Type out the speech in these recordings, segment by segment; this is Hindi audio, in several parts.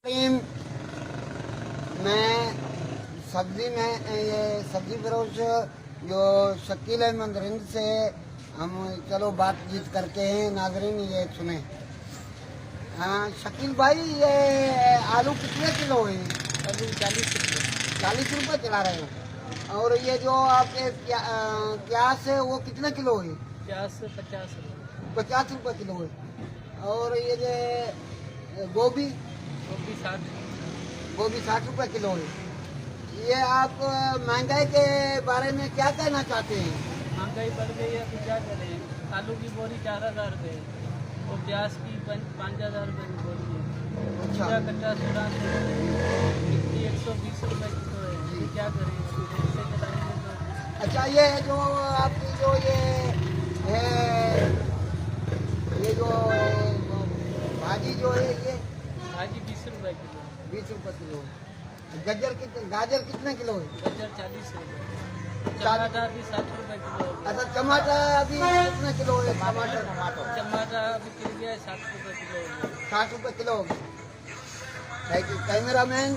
मैं सब्जी में ये सब्जी फरोश जो शकील अहमद रिंद से हम चलो बातचीत करते हैं। नाजरीन ये सुने। शकील भाई ये आलू कितने किलो है? अभी 40 रुपये चला रहे हो। और ये जो आपके प्याज है वो कितने किलो है? प्याज 50 रुपये किलो है। और ये जो गोभी 60 रुपये किलो है। ये आप महंगाई के बारे में क्या कहना चाहते हैं? महंगाई बढ़ गई है तो क्या करें। आलू की बोरी 4000 रुपये और प्याज की 5000 रुपये की बोरी है। अच्छा। कट्टा 120 रुपये किलो है। क्या करें, कैसे चलाएंगे तो। अच्छा ये जो आपकी जो ये जो भाजी जो है ये भाजी 20 रुपये किलो। 20 रुपये किलो है। गाजर कितने किलो है? गाजर 40 रुपये। टमाटर भी 60 रुपये किलो। अच्छा टमाटर अभी कितने किलो है? टमाटर अभी गिर गया है 60 रुपये किलो। 60 रुपये किलो। Thank you. Cameraman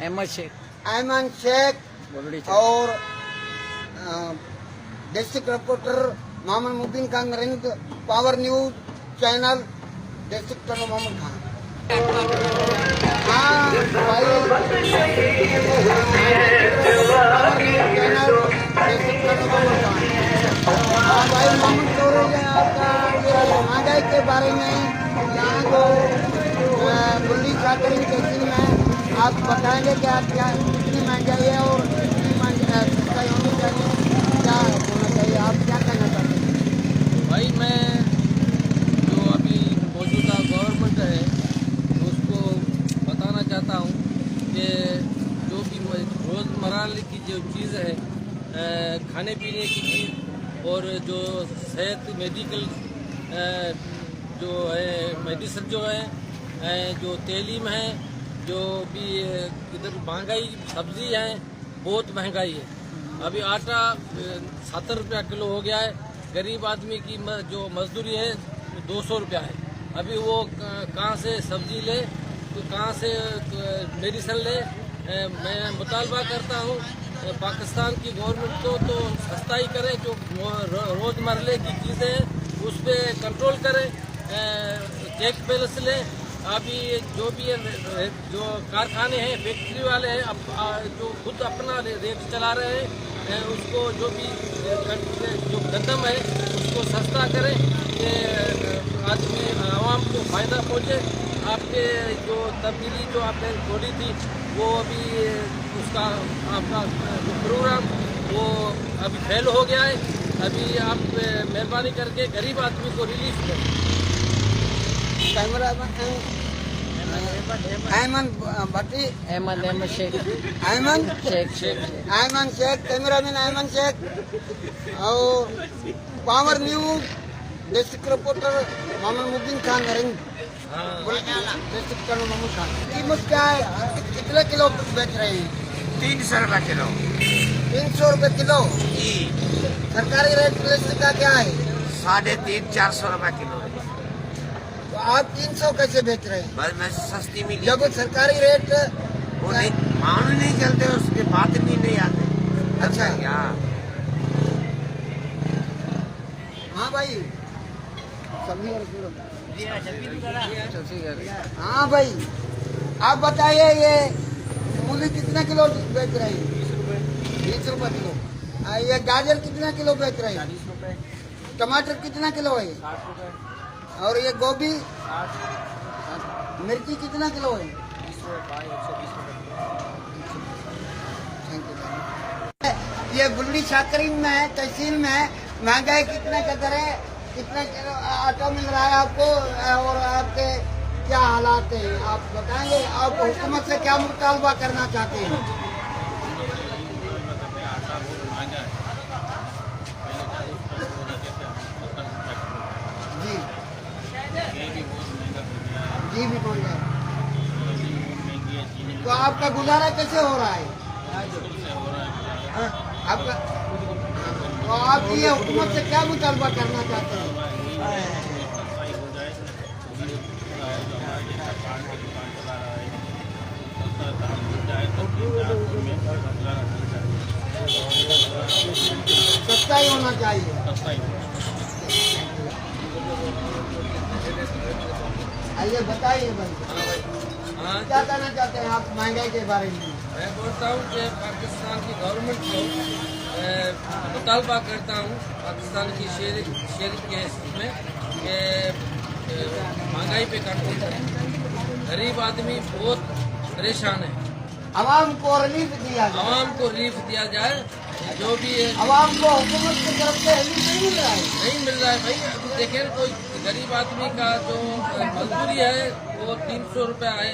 Ahmed Shaikh और district reporter Mohammad Mubeen Khan Rind, power news channel, district Mohammad Khan. हाँ भाई मोहम्मद चौधरी आपका महंगाई के बारे में यहाँ जो बुल्ली चाकरी के दिन में आप बताएंगे कि आप क्या कितनी महंगाई है और कितनी महंगाई होनी चाहिए, क्या होना चाहिए, आप क्या कहना चाहते हैं? भाई मैं जो अभी मौजूदा गवर्नमेंट है उसको बताना चाहता हूँ कि जो भी रोज़मर्रा की जो चीज़ है, खाने पीने की चीज़ और जो सेहत मेडिकल जो है मेडिसिन जो है, जो तेलीम है, जो भी इधर महंगाई सब्जी है, बहुत महंगाई है। अभी आटा 70 रुपया किलो हो गया है। गरीब आदमी की जो मजदूरी है 200 रुपया है। अभी वो कहाँ से सब्जी ले तो कहाँ से मेडिसिन ले। मैं मुतालबा करता हूँ पाकिस्तान की गवर्नमेंट को तो सस्ता ही करे, जो रोज़मर्रा की चीज़ें हैं उस पर कंट्रोल करे, चेक बैलेंस ले। अभी जो भी जो कारखाने हैं, फैक्ट्री वाले हैं, जो खुद अपना रेट चला रहे हैं, उसको जो भी जो कदम है उसको सस्ता करें कि आदमी आवाम को फ़ायदा पहुँचे। आपके जो तब्दीली जो आपने छोड़ी थी वो अभी उसका आपका प्रोग्राम वो अभी फेल हो गया है। अभी आप मेहरबानी करके गरीब आदमी को रिलीफ करें। अहमद शेख, कैमरामैन अहमद शेख और power news district reporter Mohammad Mubeen Khan Rind, district Mohammad Khan. कीमत क्या है? कितने किलो बेच रहे हैं? 300 रुपये किलो। 300 रुपये किलो जी। सरकारी रेट लिस्ट का क्या है? 350-400 रुपये किलो है। तो आप 300 कैसे बेच रहे हैं? बस मैं सस्ती मिली। जब सरकारी रेट वो नहीं मालूम नहीं चलते, उसके बात नहीं आते। अच्छा हाँ हाँ भाई हाँ भाई आप बताइए ये मूली कितने किलो बेच रहे हैं? 20 रुपये किलो। ये गाजर कितना किलो बेच रहे हैं? 40 रुपये। टमाटर कितना किलो है? 60 रुपये। और ये गोभी मिर्ची कितना किलो है? 20 रुपये। 120 रुपये। Thank you. ये बुल्ली शाकरी में तहसील में महंगाई कितने कदर है? कितने किलो आटा मिल रहा है आपको और आपके क्या हालात हैं आप बताएंगे? आप हुकूमत से क्या मुतालबा करना चाहते हैं? जी जी भी बोल रहे हैं। तो आपका गुजारा कैसे हो रहा है? आपका तो आप ये हुकूमत से क्या मुतालबा करना चाहते हैं? चाहिए? आइए बताइए भाई, हाँ क्या कहना चाहते हैं आप महंगाई के बारे में? मैं बोलता हूँ कि पाकिस्तान की गवर्नमेंट को मुतालबा करता हूँ पाकिस्तान की शेयर के में कि महंगाई पे कंट्रोल करें। गरीब आदमी बहुत परेशान है। आवाम को रिलीफ दिया जाए। आवाम को रिलीफ दिया जाए। जो भी है आवाम को हुकूमत की तरफ से रिलीफ नहीं मिल रहा है। नहीं मिल रहा है भाई। अभी देखें कोई गरीब आदमी का जो मजदूरी है वो 300 रुपया है,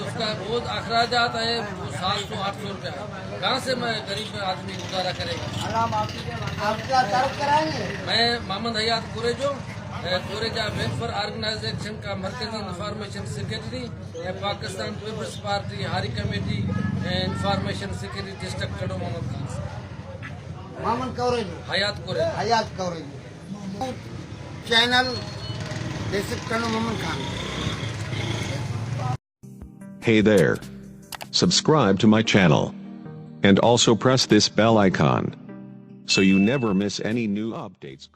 उसका रोज अखराजात है वो 700-800 रुपया है। कहाँ से मैं गरीब आदमी गुजारा करेगा? आपका तरफ कराएंगे? मैं मोहम्मद हयात कुरेजो कोरेजा वेलफेयर ऑर्गेनाइजेशन का मरकजी इंफॉर्मेशन सेक्रेटरी, पाकिस्तान पीपल्स पार्टी हारी committee information secretary district Khadro Mohammad Khan Mohammad Kourejo, Hayat Kurejo. Hayat Kourejo channel district Khadro Mohammad Khan. Hey there. Subscribe to my channel. And also press this bell icon so you never miss any new updates.